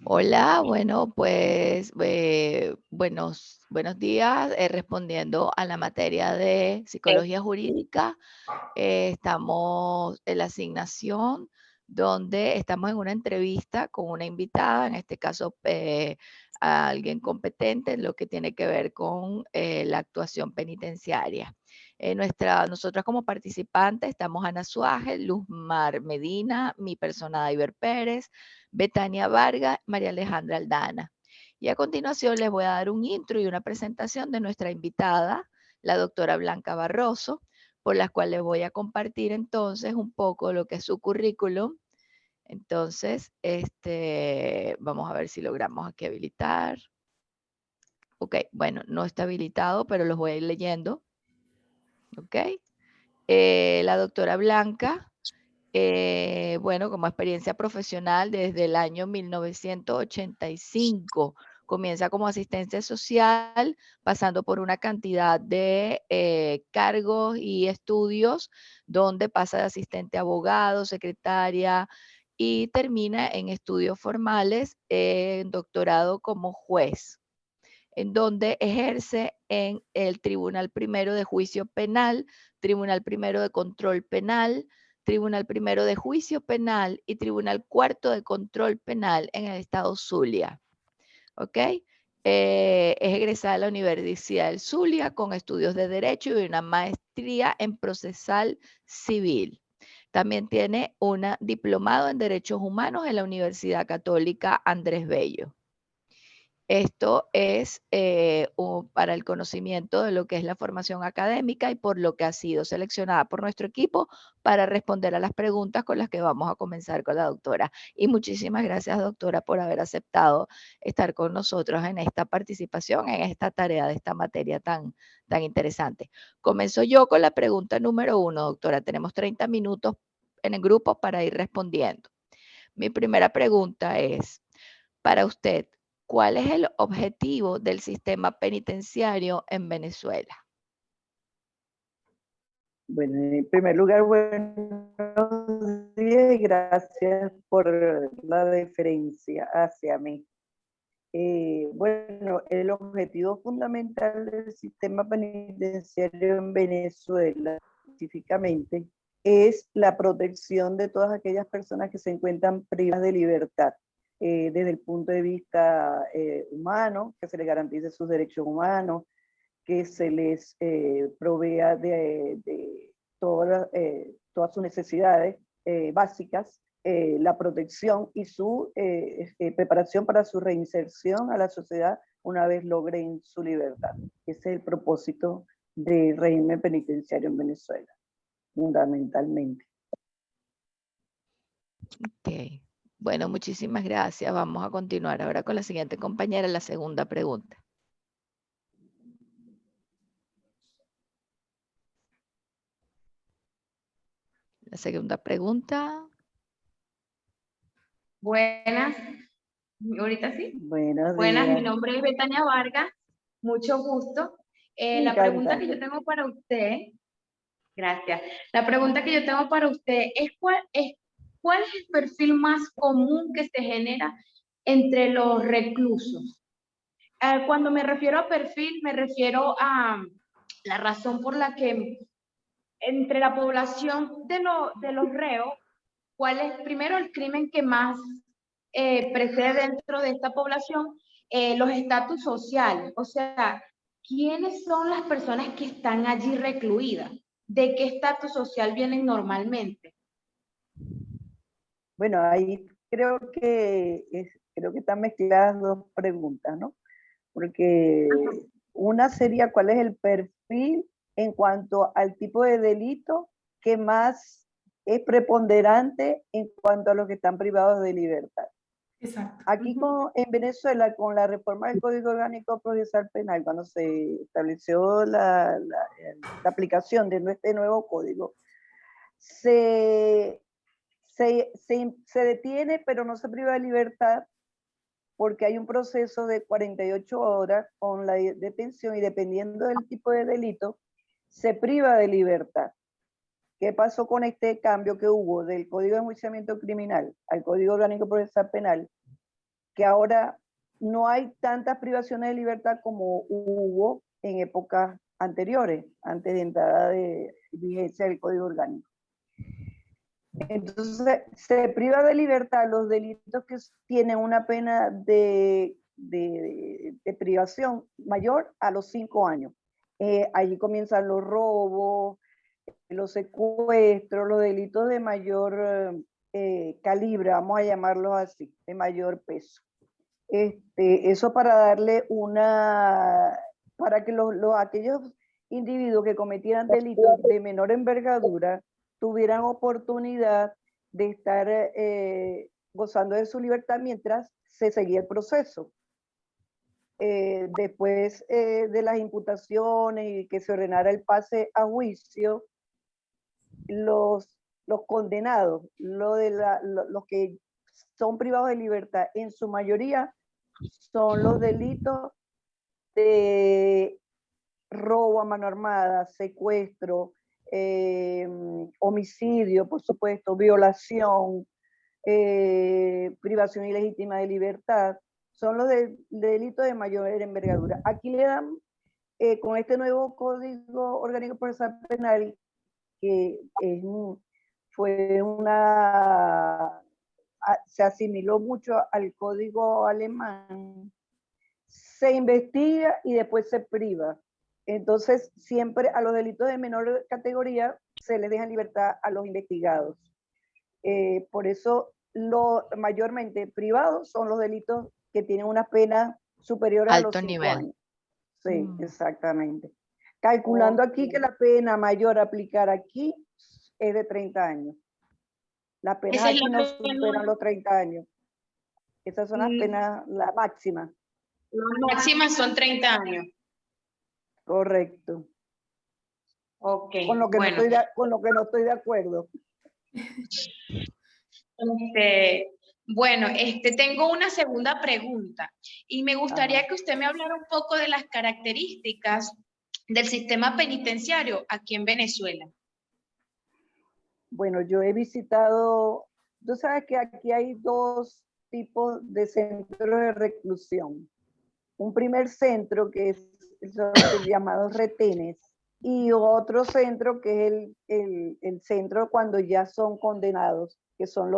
Hola, bueno, pues buenos días. Respondiendo a la materia de psicología jurídica, estamos en la asignación donde estamos en una entrevista con una invitada, en este caso a alguien competente en lo que tiene que ver con la actuación penitenciaria. Nosotras como participantes estamos Ana Suárez, Luzmar Medina, mi persona Daiver Pérez, Betania Vargas, María Alejandra Aldana. Y a continuación les voy a dar un intro y una presentación de nuestra invitada, la doctora Blanca Barroso, por las cuales les voy a compartir entonces un poco lo que es su currículum. Entonces, vamos a ver si logramos aquí habilitar. Ok, bueno, no está habilitado, pero los voy a ir leyendo. Ok. La doctora Blanca, bueno, como experiencia profesional desde el año 1985, comienza como asistencia social, pasando por una cantidad de cargos y estudios, donde pasa de asistente a abogado, secretaria, y termina en estudios formales, en doctorado como juez, en donde ejerce en el Tribunal Primero de Juicio Penal, Tribunal Primero de Control Penal, Tribunal Primero de Juicio Penal y Tribunal Cuarto de Control Penal en el estado Zulia. ¿Ok? Es egresada de la Universidad del Zulia con estudios de Derecho y una maestría en Procesal Civil. También tiene un diplomado en Derechos Humanos en la Universidad Católica Andrés Bello. Esto es para el conocimiento de lo que es la formación académica y por lo que ha sido seleccionada por nuestro equipo para responder a las preguntas con las que vamos a comenzar con la doctora. Y muchísimas gracias, doctora, por haber aceptado estar con nosotros en esta participación, en esta tarea de esta materia tan interesante. Comienzo yo con la pregunta número 1, doctora. Tenemos 30 minutos en el grupo para ir respondiendo. Mi primera pregunta es, para usted, ¿cuál es el objetivo del sistema penitenciario en Venezuela? Bueno, en primer lugar, buenos días y gracias por la deferencia hacia mí. Bueno, el objetivo fundamental del sistema penitenciario en Venezuela, específicamente, es la protección de todas aquellas personas que se encuentran privadas de libertad, desde el punto de vista humano, que se les garantice sus derechos humanos, que se les provea de todas sus necesidades básicas, la protección y su preparación para su reinserción a la sociedad una vez logren su libertad. Ese es el propósito del régimen penitenciario en Venezuela, fundamentalmente. Ok. Bueno, muchísimas gracias. Vamos a continuar ahora con la siguiente compañera, la segunda pregunta. La segunda pregunta. Buenas, ahorita sí. Buenos Buenas, días. mi nombre es Betania Vargas, mucho gusto. La pregunta que yo tengo para usted, gracias. La pregunta que yo tengo para usted es cuál es el perfil más común que se genera entre los reclusos. Cuando me refiero a perfil, me refiero a la razón por la que entre la población de los reos, ¿cuál es primero el crimen que más precede dentro de esta población? Los estatus sociales, o sea, ¿quiénes son las personas que están allí recluidas? ¿De qué estatus social vienen normalmente? Bueno, ahí creo que están mezcladas dos preguntas, ¿no? Porque una sería cuál es el perfil en cuanto al tipo de delito que más es preponderante en cuanto a los que están privados de libertad. Exacto. Aquí en Venezuela, con la reforma del Código Orgánico Procesal Penal, cuando se estableció la aplicación de este nuevo código, se detiene, pero no se priva de libertad, porque hay un proceso de 48 horas con la detención y dependiendo del tipo de delito, se priva de libertad. ¿Qué pasó con este cambio que hubo del Código de Enjuiciamiento Criminal al Código Orgánico Procesal Penal? Que ahora no hay tantas privaciones de libertad como hubo en épocas anteriores, antes de entrada de vigencia del Código Orgánico. Entonces, se priva de libertad los delitos que tienen una pena de privación mayor a los 5 años. Allí comienzan los robos, los secuestros, los delitos de mayor calibre, vamos a llamarlos así, de mayor peso. Eso para darle para que aquellos individuos que cometieran delitos de menor envergadura tuvieran oportunidad de estar gozando de su libertad mientras se seguía el proceso. Después de las imputaciones y que se ordenara el pase a juicio, los condenados, los que son privados de libertad, en su mayoría son los delitos de robo a mano armada, secuestro, homicidio, por supuesto, violación, privación ilegítima de libertad, son los delitos de mayor envergadura. Aquí le dan, con este nuevo Código Orgánico Procesal Penal, que se asimiló mucho al código alemán, se investiga y después se priva. Entonces, siempre a los delitos de menor categoría se les deja en libertad a los investigados. Por eso, mayormente privados son los delitos que tienen una pena superior a los 5 años. Sí, exactamente. Calculando aquí que la pena mayor a aplicar aquí es de 30 años. Las penas aquí no superan los 30 años. Esas son las penas, la máxima. Las máximas son 30 años. Correcto. Ok, con lo que bueno. No estoy de acuerdo. Bueno, tengo una segunda pregunta y me gustaría que usted me hablara un poco de las características del sistema penitenciario aquí en Venezuela. Bueno, yo he visitado, tú sabes que aquí hay 2 tipos de centros de reclusión. Un primer centro que son los llamados retenes, y otro centro que es el centro cuando ya son condenados, que son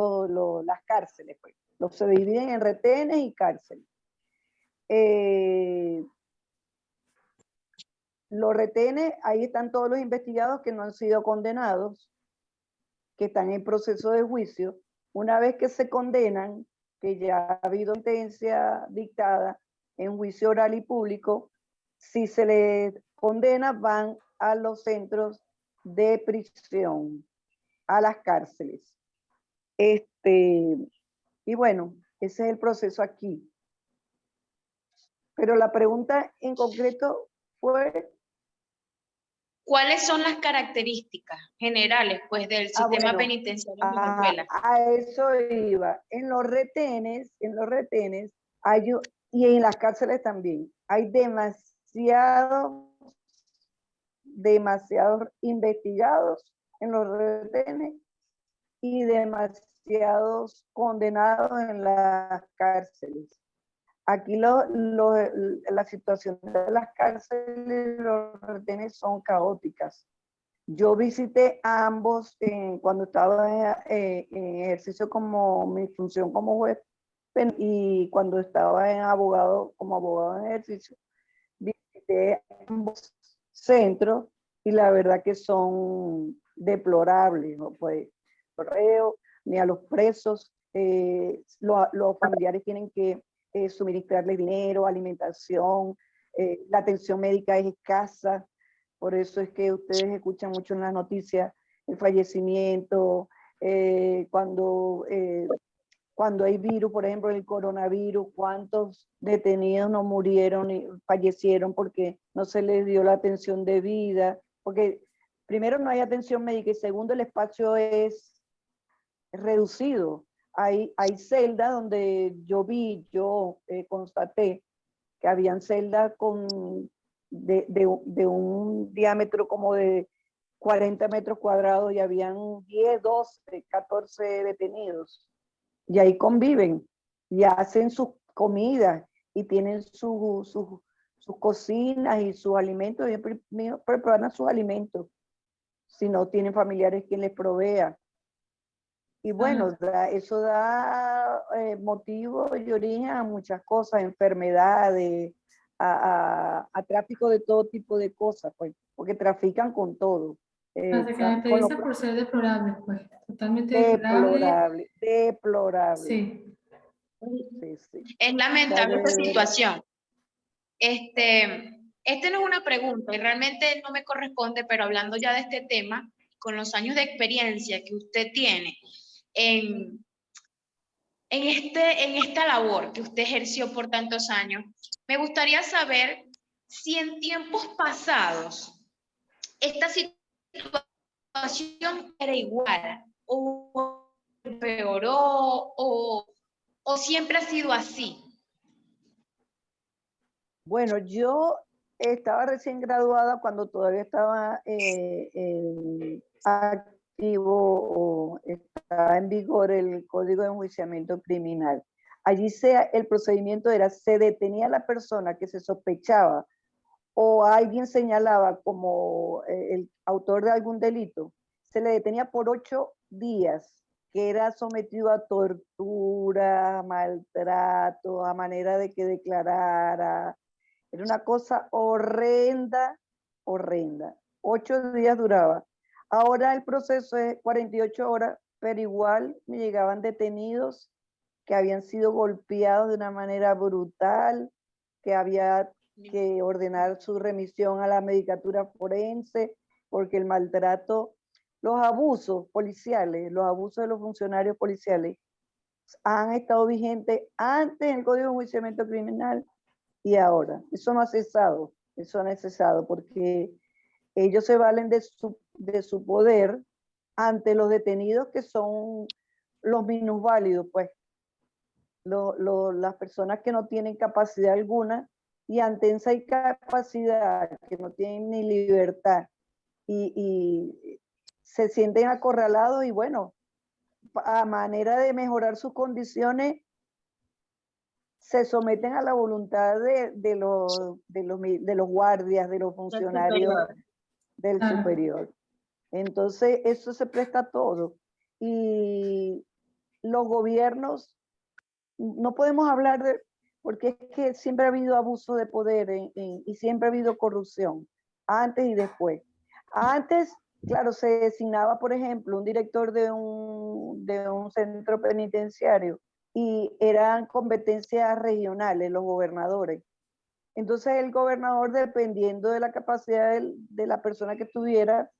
las cárceles. Pues. Se dividen en retenes y cárceles. Los retenes, ahí están todos los investigados que no han sido condenados, que están en proceso de juicio. Una vez que se condenan, que ya ha habido sentencia dictada en juicio oral y público, si se les condena, van a los centros de prisión, a las cárceles. Y bueno, ese es el proceso aquí. Pero la pregunta en concreto fue... ¿Cuáles son las características generales, pues, del sistema penitenciario en Venezuela? A eso iba. En los retenes y en las cárceles también, hay demasiados investigados en los retenes y demasiados condenados en las cárceles. Aquí la situación de las cárceles y los retenes son caóticas. Yo visité a ambos cuando estaba en ejercicio como mi función como juez y cuando estaba como abogado en ejercicio, visité ambos centros y la verdad que son deplorables, ¿no? Pues, correo, ni a los presos, los familiares tienen que suministrarles dinero, alimentación, la atención médica es escasa. Por eso es que ustedes escuchan mucho en las noticias el fallecimiento, cuando hay virus, por ejemplo, el coronavirus, cuántos detenidos no murieron y fallecieron porque no se les dio la atención debida, porque primero no hay atención médica y segundo el espacio es reducido. Hay celdas donde yo constaté que habían celdas de un diámetro como de 40 metros cuadrados y habían 10, 12, 14 detenidos. Y ahí conviven y hacen sus comidas y tienen sus cocinas y sus alimentos, y preparan sus alimentos. Si no tienen familiares quien les provea. Y bueno, eso da motivo y origen a muchas cosas, enfermedades, a tráfico de todo tipo de cosas, pues, porque trafican con todo. Se caracteriza por ser deplorable, pues, totalmente deplorable. Deplorable. Sí. Sí, sí. Es lamentable esta situación. Este no es una pregunta y realmente no me corresponde, pero hablando ya de este tema, con los años de experiencia que usted tiene en esta labor que usted ejerció por tantos años, me gustaría saber si en tiempos pasados esta situación era igual o empeoró o siempre ha sido así. Bueno, yo estaba recién graduada cuando todavía estaba activo o estaba en vigor el Código de Enjuiciamiento Criminal. Allí el procedimiento era, se detenía a la persona que se sospechaba o alguien señalaba como el autor de algún delito, se le detenía por 8 días, que era sometido a tortura, maltrato, a manera de que declarara. Era una cosa horrenda, horrenda. 8 días duraba. Ahora el proceso es 48 horas, pero igual me llegaban detenidos que habían sido golpeados de una manera brutal, que había que ordenar su remisión a la medicatura forense, porque el maltrato, los abusos policiales, los abusos de los funcionarios policiales han estado vigentes antes en el Código de Enjuiciamiento Criminal y ahora. Eso no ha cesado, porque ellos se valen de su poder ante los detenidos que son los minusválidos, pues, las personas que no tienen capacidad alguna, y ante esa incapacidad, que no tienen ni libertad, y se sienten acorralados, y bueno, a manera de mejorar sus condiciones, se someten a la voluntad de los guardias, de los funcionarios del superior. Entonces, eso se presta a todo. Y los gobiernos, no podemos hablar de, porque es que siempre ha habido abuso de poder y siempre ha habido corrupción, antes y después. Antes, claro, se designaba, por ejemplo, un director de un centro penitenciario y eran competencias regionales, los gobernadores. Entonces el gobernador, dependiendo de la capacidad de la persona que tuviera,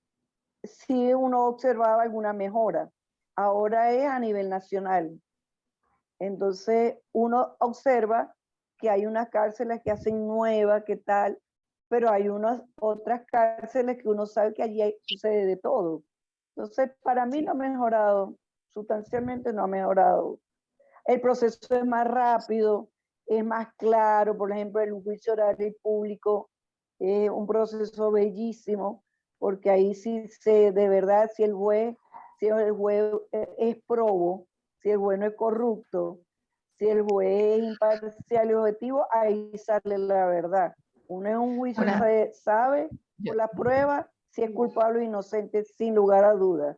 sí uno observaba alguna mejora. Ahora es a nivel nacional. Entonces uno observa que hay unas cárceles que hacen nuevas, que tal, pero hay otras cárceles que uno sabe que allí sucede de todo. Entonces, para mí no ha mejorado, sustancialmente no ha mejorado. El proceso es más rápido, es más claro. Por ejemplo, el juicio oral y público es un proceso bellísimo, porque ahí sí de verdad, si el juez es probo, si el juez no es corrupto, si el juez es imparcial y objetivo, ahí sale la verdad. Uno en un juicio sabe por la prueba si es culpable o inocente, sin lugar a dudas.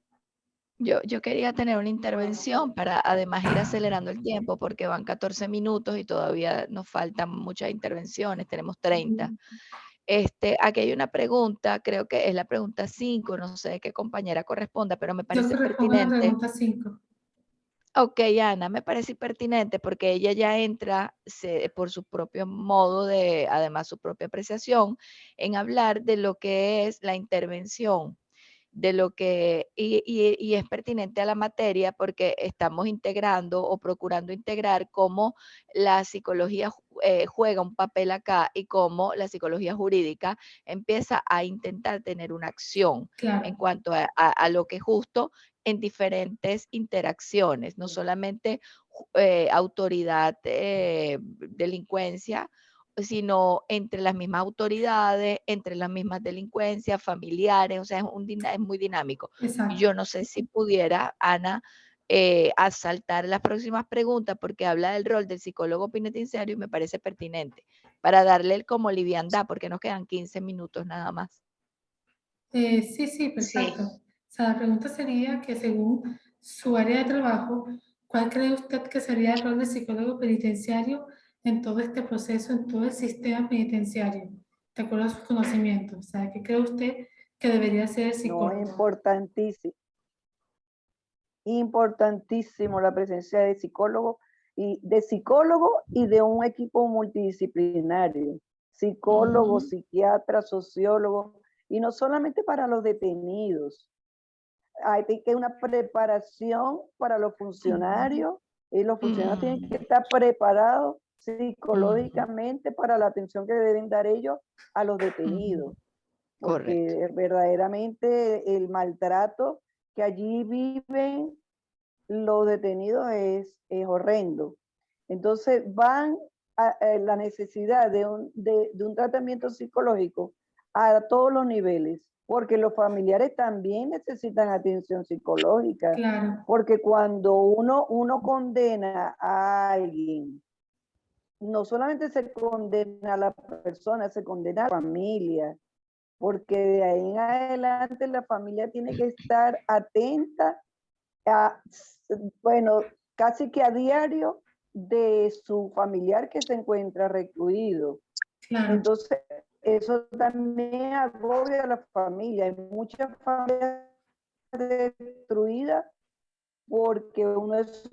Yo quería tener una intervención para además ir acelerando el tiempo, porque van 14 minutos y todavía nos faltan muchas intervenciones, tenemos 30. Aquí hay una pregunta, creo que es la pregunta 5, no sé qué compañera corresponda, pero me parece pertinente. La pregunta 5. Ok, Ana, me parece pertinente porque ella ya entra por su propio modo además su propia apreciación, en hablar de lo que es la intervención, de lo que, y es pertinente a la materia porque estamos integrando o procurando integrar cómo la psicología juega un papel acá y cómo la psicología jurídica empieza a intentar tener una acción en cuanto a lo que es justo en diferentes interacciones, no solamente autoridad, delincuencia sino entre las mismas autoridades, entre las mismas delincuencias, familiares, o sea, es muy dinámico. Exacto. Yo no sé si pudiera, Ana, asaltar las próximas preguntas porque habla del rol del psicólogo penitenciario y me parece pertinente para darle como liviandad, porque nos quedan 15 minutos nada más. Sí, perfecto. O sea, la pregunta sería que según su área de trabajo, ¿cuál cree usted que sería el rol del psicólogo penitenciario en todo este proceso, en todo el sistema penitenciario, de acuerdo a sus conocimientos? O sea, ¿qué cree usted que debería ser el No, psicólogo? importantísimo. Importantísimo la presencia de psicólogo y de un equipo multidisciplinario, psicólogo, psiquiatra, sociólogo, y no solamente para los detenidos. Hay que una preparación para los funcionarios, y los funcionarios tienen que estar preparados psicológicamente para la atención que deben dar ellos a los detenidos. Porque Correcto. verdaderamente el maltrato que allí viven los detenidos es horrendo. Entonces van a la necesidad de un tratamiento psicológico a todos los niveles, porque los familiares también necesitan atención psicológica, Claro, porque cuando uno condena a alguien, no solamente se condena a la persona, se condena a la familia, porque de ahí en adelante la familia tiene que estar atenta bueno, casi que a diario de su familiar que se encuentra recluido. claro, Entonces, eso también agobia a la familia. Hay muchas familias destruidas porque uno de sus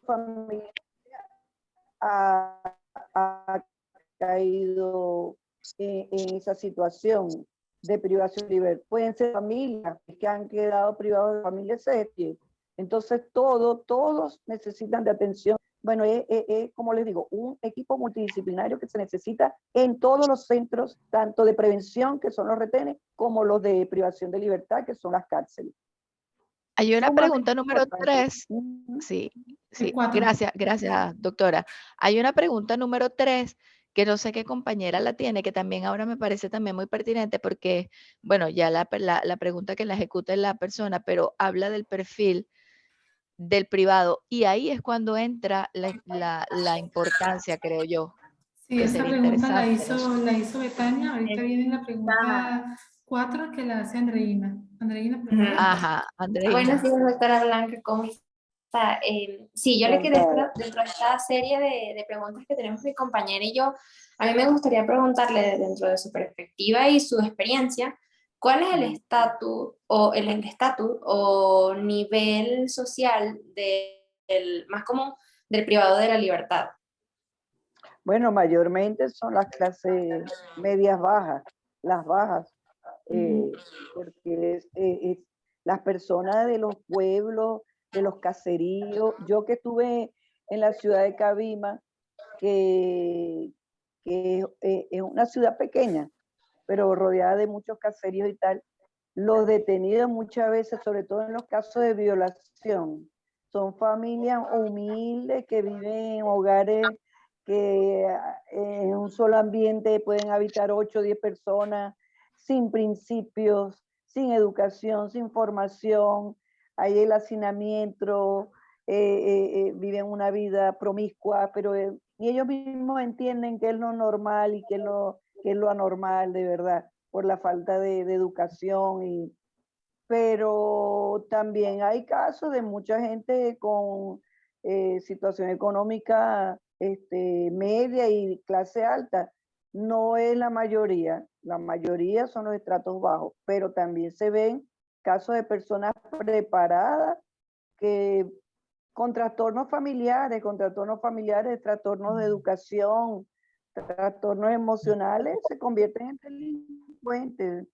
familiares ha caído en esa situación de privación de libertad. Pueden ser familias que han quedado privados de familia serie. Entonces, todos necesitan de atención. Bueno, es, como les digo, un equipo multidisciplinario que se necesita en todos los centros, tanto de prevención, que son los retenes, como los de privación de libertad, que son las cárceles. Hay una pregunta número 3. Sí, el sí, 4. gracias, doctora. Hay una pregunta número 3 que no sé qué compañera la tiene, que también ahora me parece también muy pertinente porque, bueno, ya la pregunta que la ejecuta es la persona, pero habla del perfil del privado y ahí es cuando entra la importancia, creo yo, Sí, que esa sería pregunta interesante, ¿no? la hizo Betania. Ahorita viene la pregunta 4 que la hace Andreina. Andreina, por favor. Ajá, Buenos Andreina. días, doctora Blanca, ¿cómo está? Sí, yo le quedé dentro de esta serie de preguntas que tenemos mi compañera y yo. A mí me gustaría preguntarle, dentro de su perspectiva y su experiencia, ¿cuál es el estatus o nivel social más común del privado de la libertad? Bueno, mayormente son las clases medias bajas, las bajas, porque es las personas de los pueblos, de los caseríos. Yo que estuve en la ciudad de Cabima, que es una ciudad pequeña, pero rodeada de muchos caseríos y tal, los detenidos muchas veces, sobre todo en los casos de violación, son familias humildes que viven en hogares que en un solo ambiente pueden habitar 8 o 10 personas, sin principios, sin educación, sin formación. Hay el hacinamiento, viven una vida promiscua, pero y ellos mismos entienden que es lo normal y que es lo anormal de verdad, por la falta de educación. Pero también hay casos de mucha gente con situación económica media y clase alta. No es la mayoría son los estratos bajos, pero también se ven casos de personas preparadas que con trastornos familiares, trastornos de educación, trastornos emocionales, se convierten en delincuentes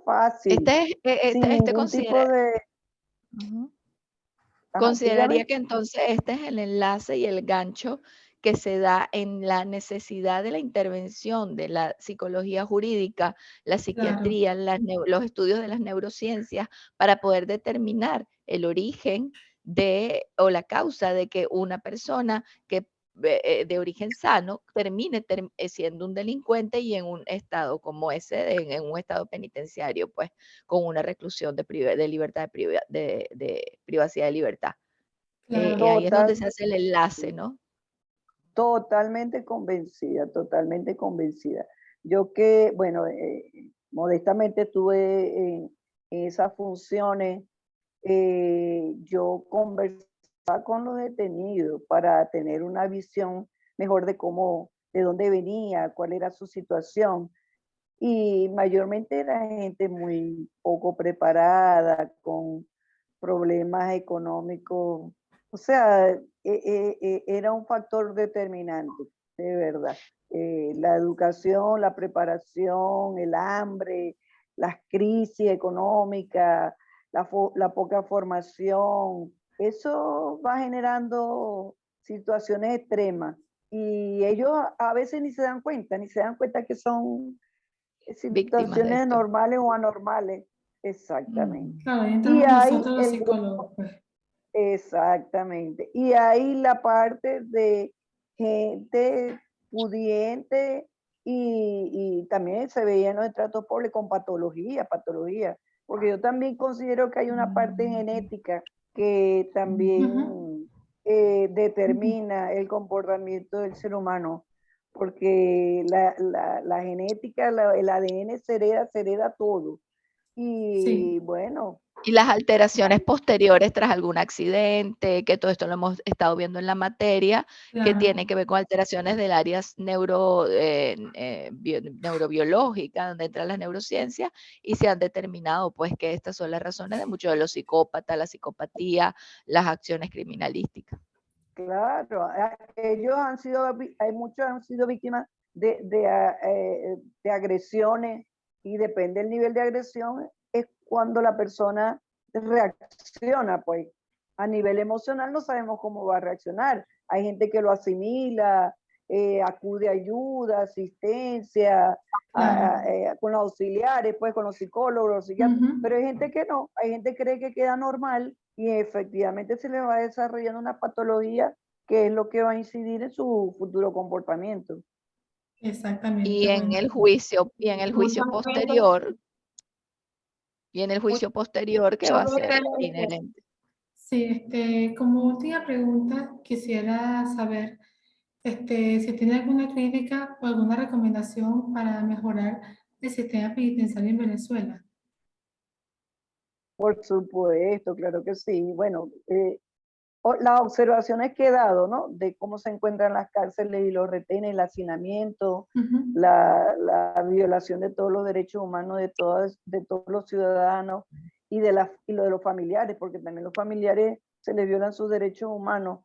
fácil, sin ningún tipo de... Consideraría que entonces este es el enlace y el gancho que se da en la necesidad de la intervención de la psicología jurídica, la psiquiatría, los estudios de las neurociencias, para poder determinar el origen o la causa de que una persona que de origen sano termine siendo un delincuente y en un estado como ese, en un estado penitenciario, pues con una reclusión de libertad, de privacidad de libertad. Claro. Ahí es donde se Total, hace el enlace, ¿no? totalmente convencida, totalmente convencida. Yo que, bueno, modestamente estuve en esas funciones, yo conversaba con los detenidos para tener una visión mejor de cómo, de dónde venía, cuál era su situación. Y mayormente era gente muy poco preparada, con problemas económicos. O sea, era un factor determinante, de verdad. La educación, la preparación, el hambre, las crisis económicas, la poca formación, eso va generando situaciones extremas. Y ellos a veces ni se dan cuenta, ni se dan cuenta que son Víctimas de situaciones esto. normales o anormales. Exactamente. Claro, ahí Y entramos hay nosotros los el psicólogos, pues. exactamente. Y hay la parte de gente pudiente y también se veía en los estratos pobres con patología, porque yo también considero que hay una parte genética que Ujú. también determina el comportamiento del ser humano, porque la genética, el ADN se hereda todo. Sí, Y bueno, Y las alteraciones posteriores tras algún accidente, que todo esto lo hemos estado viendo en la materia, que claro, tiene que ver con alteraciones del área neurobiológica, donde entran las neurociencias, y se han determinado pues que estas son las razones de muchos de los psicópatas, la psicopatía, las acciones criminalísticas. claro, ellos han sido, hay muchos han sido víctimas de agresiones y depende del nivel de agresión, es cuando la persona reacciona, pues a nivel emocional no sabemos cómo va a reaccionar. Hay gente que lo asimila, acude a ayuda, asistencia, claro. con los auxiliares, pues con los psicólogos, los psiquiatras, Ujú. pero hay gente que no, hay gente que cree que queda normal y efectivamente se le va desarrollando una patología que es lo que va a incidir en su futuro comportamiento. Exactamente, Y en bueno. el juicio, y en el juicio Muchas veces, posterior, que va a muchas ser veces, inherente. Sí, como última pregunta, quisiera saber si tiene alguna clínica o alguna recomendación para mejorar el sistema penitenciario en Venezuela. Por supuesto, claro que sí. Bueno, las observaciones que he dado, ¿no? De cómo se encuentran las cárceles y los retenes, el hacinamiento, Ujú. la violación de todos los derechos humanos de todos los ciudadanos y lo de los familiares, porque también los familiares se les violan sus derechos humanos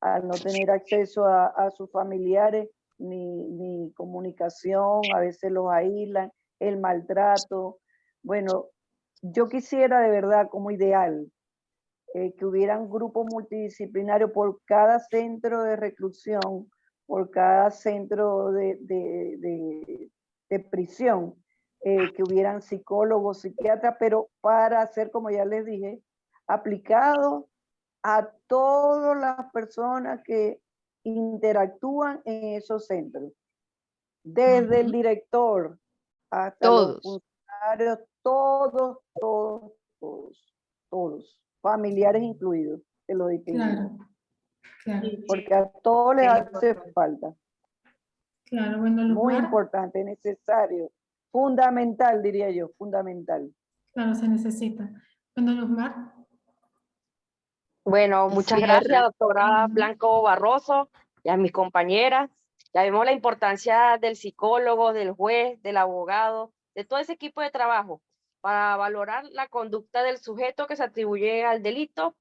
al no tener acceso a sus familiares ni comunicación, a veces los aíslan, el maltrato. Bueno, yo quisiera de verdad como ideal que hubieran grupos multidisciplinarios por cada centro de reclusión, por cada centro de prisión, que hubieran psicólogos, psiquiatras, pero para hacer, como ya les dije, aplicados a todas las personas que interactúan en esos centros, desde el director hasta los Todos. funcionarios, todos, familiares incluidos, te lo distingo, Claro, claro, sí, porque a todos les es hace importante. falta, claro. Bueno, muy Luzmar, importante, necesario, fundamental, diría yo, fundamental. claro, se necesita. Bueno, Luzmar, Bueno, El muchas gracias, cierre. doctora Blanco Barroso, y a mis compañeras. Ya vemos la importancia del psicólogo, del juez, del abogado, de todo ese equipo de trabajo para valorar la conducta del sujeto que se atribuye al delito,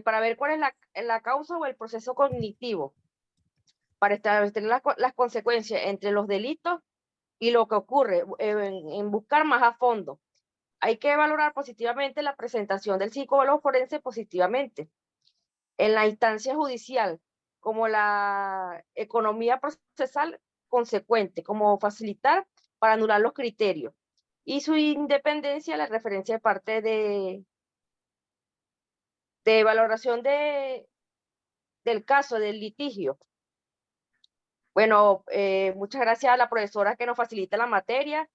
para ver cuál es la causa o el proceso cognitivo, para establecer las consecuencias entre los delitos y lo que ocurre, en buscar más a fondo. Hay que valorar positivamente la presentación del psicólogo forense positivamente en la instancia judicial, como la economía procesal consecuente, como facilitar para anular los criterios, y su independencia, la referencia de parte de valoración de del caso, del litigio. Bueno, muchas gracias a la profesora que nos facilita la materia,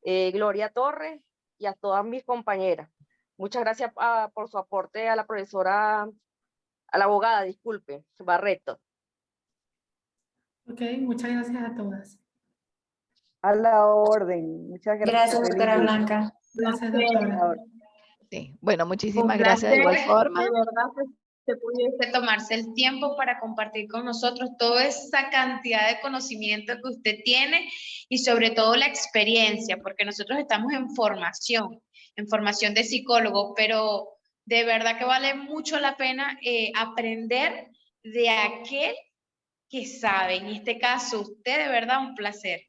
Gloria Torres, y a todas mis compañeras. Muchas gracias por su aporte a la profesora, a la abogada, disculpe, Barreto. Ok, muchas gracias a todas. A la orden. Muchas gracias. Gracias, Feliz doctora día. Blanca. Gracias, Placer. doctora. Sí. Bueno, Un muchísimas gracias de igual placer, forma. de verdad, que usted pudiese tomarse el tiempo para compartir con nosotros toda esa cantidad de conocimiento que usted tiene y sobre todo la experiencia, porque nosotros estamos en formación de psicólogo, pero de verdad que vale mucho la pena aprender de aquel que sabe. En este caso, usted de verdad un placer.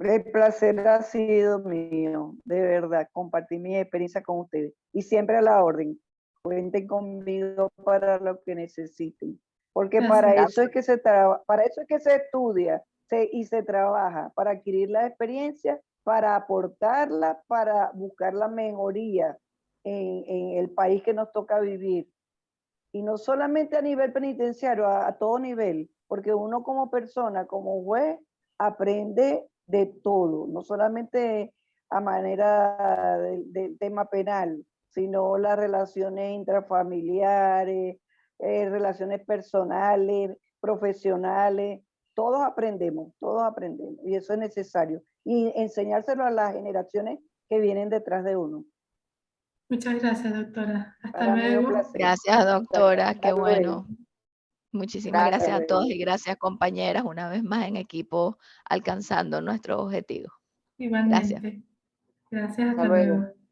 El placer ha sido mío, de verdad, compartir mi experiencia con ustedes. Y siempre a la orden. Cuenten conmigo para lo que necesiten. Porque para Gracias. eso es que para eso es que se estudia y se trabaja, para adquirir la experiencia, para aportarla, para buscar la mejoría en el país que nos toca vivir. Y no solamente a nivel penitenciario, a todo nivel, porque uno como persona, como juez, aprende de todo, no solamente a manera del tema penal, sino las relaciones intrafamiliares, relaciones personales, profesionales, todos aprendemos, y eso es necesario. Y enseñárselo a las generaciones que vienen detrás de uno. Muchas gracias, doctora. Hasta Para mí es un luego. placer. Gracias, doctora. Hasta Qué luego. bueno. Muchísimas Gracias. gracias a todos y gracias, compañeras, una vez más en equipo alcanzando nuestro objetivo. Igualmente. Gracias, hasta Hasta luego. luego.